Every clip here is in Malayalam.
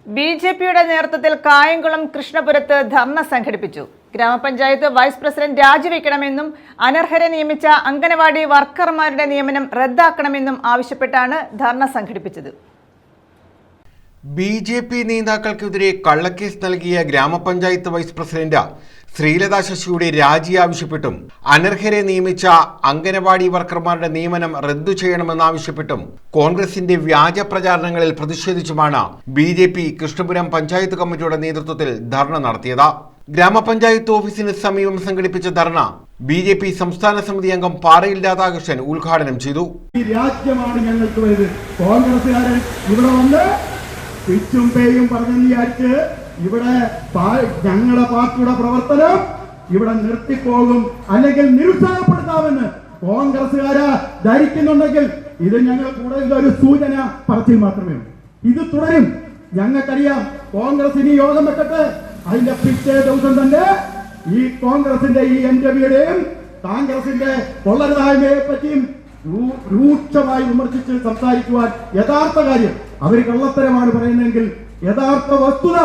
ബി.ജെ.പിയുടെ നേതൃത്വത്തിൽ കായംകുളം കൃഷ്ണപുരത്ത് ധർണ സംഘടിപ്പിച്ചു. ഗ്രാമപഞ്ചായത്ത് വൈസ് പ്രസിഡന്റ് രാജിവെക്കണമെന്നും അനർഹരെ നിയമിച്ച അംഗനവാടി വർക്കർമാരുടെ നിയമനം റദ്ദാക്കണമെന്നും ആവശ്യപ്പെട്ടാണ് ധർണ സംഘടിപ്പിച്ചത്. ബി.ജെ.പി നേതാക്കൾക്കെതിരെ കള്ളക്കേസ് നൽകിയ ഗ്രാമപഞ്ചായത്ത് വൈസ് പ്രസിഡന്റ് ശ്രീലത ശശിയുടെ രാജി ആവശ്യപ്പെട്ടും അനർഹരെ നിയമിച്ച അംഗനവാടി വർക്കർമാരുടെ നിയമനം റദ്ദു ചെയ്യണമെന്നാവശ്യപ്പെട്ടും കോൺഗ്രസിന്റെ വ്യാജ പ്രചാരണങ്ങളിൽ പ്രതിഷേധിച്ചുമാണ് ബി.ജെ.പി കൃഷ്ണപുരം പഞ്ചായത്ത് കമ്മിറ്റിയുടെ നേതൃത്വത്തിൽ ധർണ നടത്തിയത്. ഗ്രാമപഞ്ചായത്ത് ഓഫീസിന് സമീപം സംഘടിപ്പിച്ച ധർണ ബി.ജെ.പി സംസ്ഥാന സമിതി അംഗം പാറയിൽ രാധാകൃഷ്ണൻ ഉദ്ഘാടനം ചെയ്തു. ഈ രാജ്യമാണ് ഞങ്ങൾക്ക് വരുന്നത്. കോൺഗ്രസുകാരൻ ഇവിടെ വന്ന് പിച്ചും പേയും പറഞ്ഞു വിചാരിച്ച് ഇവിടെ ഞങ്ങളുടെ പാർട്ടിയുടെ പ്രവർത്തനം ഇവിടെ നിർത്തിപ്പോകും, അല്ലെങ്കിൽ നിരുത്സാഹപ്പെടുത്താമെന്ന് കോൺഗ്രസുകാരെ ധരിക്കുന്നുണ്ടെങ്കിൽ ഇത് ഞങ്ങൾ കൂടുതൽ ഒരു സൂചന പറച്ചിൽ മാത്രമേ ഉള്ളൂ. ഇത് തുടരും. ഞങ്ങൾക്കറിയാം കോൺഗ്രസിന് യോഗം വെക്കട്ടെ, അതിന്റെ പിറ്റേ ദിവസം തന്നെ ഈ കോൺഗ്രസിന്റെ ഈ എൻഡവിയുടെയും കോൺഗ്രസിന്റെ കൊള്ളരുതായ്മയെ പറ്റിയും രൂക്ഷമായി വിമർശിച്ച് സംസാരിക്കുവാൻ യഥാർത്ഥ കാര്യം അവർ കള്ളത്തരമാണ് പറയുന്നതെങ്കിൽ യഥാർത്ഥ വസ്തുത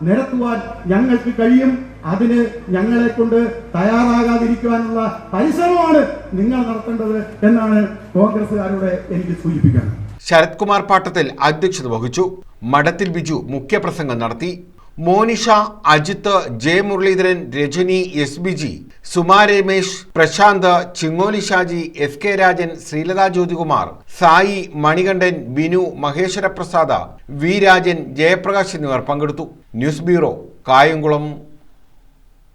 നിരത്തുവാൻ ഞങ്ങൾക്ക് കഴിയും. അതിന് ഞങ്ങളെ കൊണ്ട് തയ്യാറാകാതിരിക്കുവാനുള്ള പരിശ്രമമാണ് നിങ്ങൾ നടത്തേണ്ടത് എന്നാണ് കോൺഗ്രസുകാരോട് എനിക്ക് സൂചിപ്പിക്കാൻ. ശരത് കുമാർ പാട്ടത്തിൽ അധ്യക്ഷത വഹിച്ചു. മഠത്തിൽ ബിജു മുഖ്യപ്രസംഗം നടത്തി. മോനിഷ, അജിത്ത്, ജെ മുരളീധരൻ, രജനി, എസ്.ബി.ജി, സുമാ രമേശ്, പ്രശാന്ത്, ചിങ്ങോലി ഷാജി, എസ്.കെ. രാജൻ, ശ്രീലത ജ്യോതികുമാർ, സായി, മണികണ്ഠൻ, ബിനു, മഹേശ്വര പ്രസാദ്, വി രാജൻ, ജയപ്രകാശ് എന്നിവർ പങ്കെടുത്തു. News bureau, Kayamkulam.